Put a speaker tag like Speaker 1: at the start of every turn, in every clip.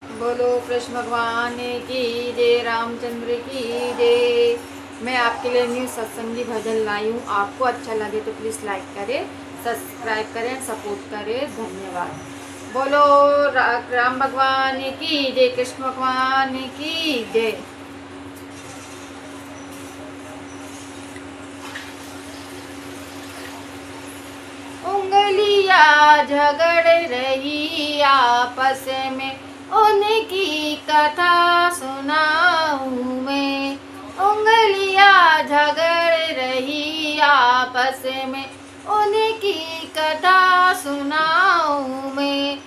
Speaker 1: बोलो कृष्ण भगवान की जय, रामचंद्र की जय। मैं आपके लिए न्यू सत्संगी भजन लाई हूँ। आपको अच्छा लगे तो प्लीज़ लाइक करें, सब्सक्राइब करें, सपोर्ट करें। धन्यवाद। बोलो राम भगवान की जय, कृष्ण भगवान की जय। उंगलियां झगड़ रही आपस में, उनकी कथा सुनाऊं मैं। उंगलियां झगड़ रही आपस में, उनकी कथा सुनाऊं मैं।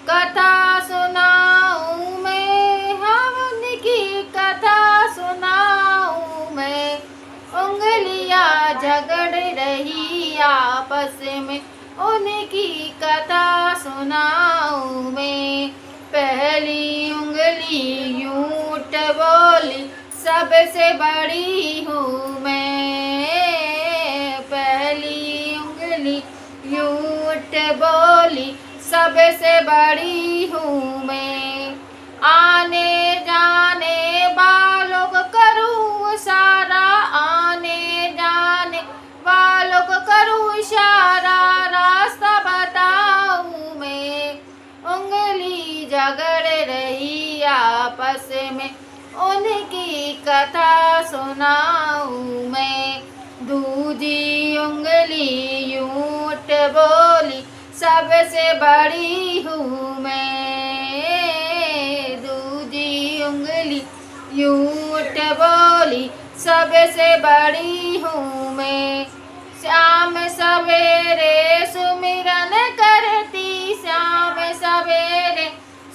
Speaker 1: कथा सुनाऊं मैं, हम उनकी कथा सुनाऊं मैं। उंगलियां झगड़ रही आपस में, उनकी कथा सुनाऊं मैं। पहली उंगली यूं बोली, सबसे बड़ी हूँ मैं। पहली उंगली यूं बोली, सबसे बड़ी हूँ मैं। आने जाने वालों को करूँ इशारा, आने जाने वालों को करूँ इशारा, रास्ता बताऊँ मैं। उंगली झगड़ रही आपस में, उनकी कथा सुनाऊँ मैं। दूजी उंगली यूं बोली, सबसे बड़ी हूँ मैं। दूजी उंगली यूं बोली, सबसे बड़ी हूँ मैं। शाम सवेरे सुमिरन करती, शाम सवेरे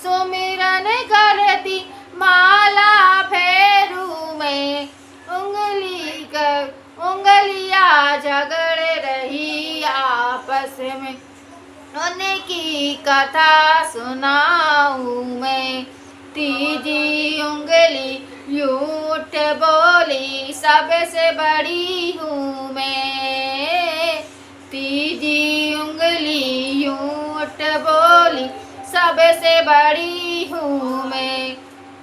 Speaker 1: सुमिरन करती, माला फेरू मैं। उंगलियां झगड़ रही आपस में, उनकी कथा सुनाऊं मैं। तीजी उंगली यूं बोली, सबसे बड़ी हूँ मैं। तीजी उंगली यूं बोली, सबसे बड़ी हूँ मैं।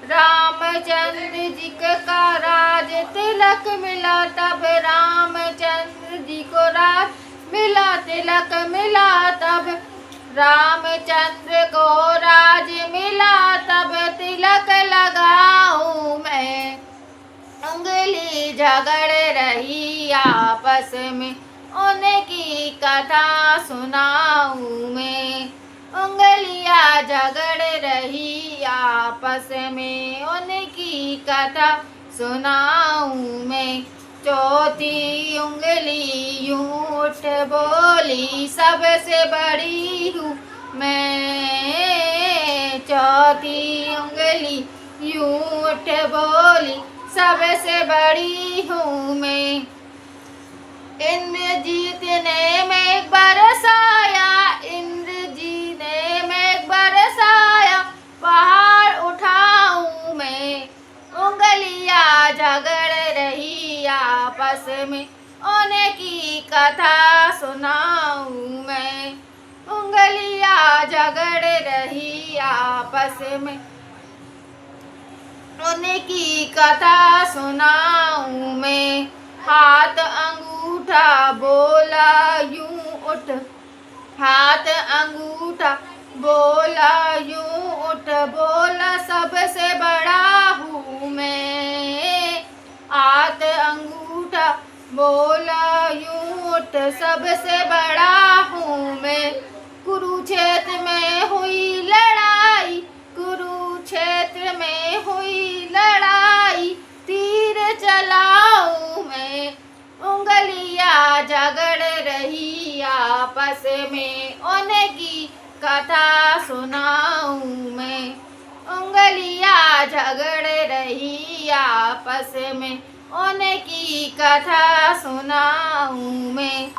Speaker 1: रामचंद्र जी का राज तिलक मिला तब, रामचंद्र जी को राज मिला, तिलक मिला तब। रामचंद्र को राज मिला तब, तिलक लगाऊं मैं। उंगली झगड़ रही आपस में, उनकी कथा सुनाऊं मैं। उंगलियां झगड़ रही आपस में, उनकी कथा सुनाऊं मैं। चौथी उंगली यूं बोली, सबसे बड़ी हूँ मैं। चौथी उंगली यूं बोली, सबसे बड़ी हूँ मैं। इंद्रजीत ने मेघ बरसाया, इंद्रजीत ने मेघ बरसाया, पहाड़ उठाऊं मैं। उंगलियां झगड़ रही आपस में, उनकी कथा सुनाऊं मैं। उंगलियां झगड़ रही आपस में, उनकी कथा सुनाऊं मैं। हाथ अंगूठा बोला यूं उठ, हाथ अंगूठा बोला यूं उठ, बोला सबसे बड़ा हूँ मैं। हाथ अंगूठा बोला यूं उठ, सबसे बड़ा हूँ मैं। कुरुक्षेत्र में हुई लड़ाई, कुरुक्षेत्र में हुई लड़ाई, तीर चलाऊं मैं। उंगलियां झगड़ रही आपस में, उनकी कथा सुनाऊं मैं। उंगलियां झगड़ रही आपस में, उनकी कथा सुनाऊं मैं।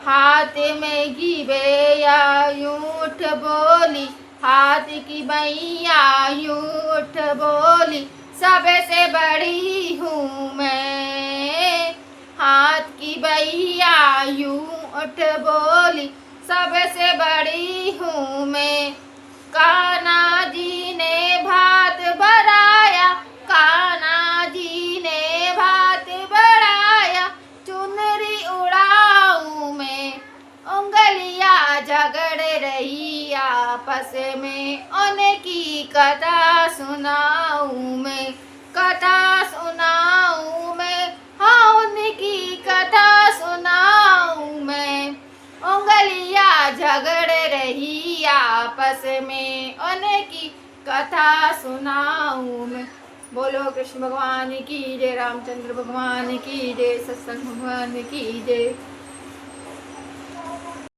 Speaker 1: हाथ में की बैया यूं बोली, हाथ की बैया यूं बोली, सबसे बड़ी हूँ मैं। हाथ की बैया यूं बोली, सबसे बड़ी हूँ मैं। कान्हा जी ने झगड़ रही आपस में, उनकी कथा सुनाऊं मैं, कथा सुनाऊं मैं, हाँ उनकी कथा सुनाऊं मैं। उंगलियां झगड़ रही आपस में, उनकी कथा सुनाऊं मैं। बोलो कृष्ण भगवान की जय, रामचंद्र भगवान की जय, सत्संग भगवान की जय।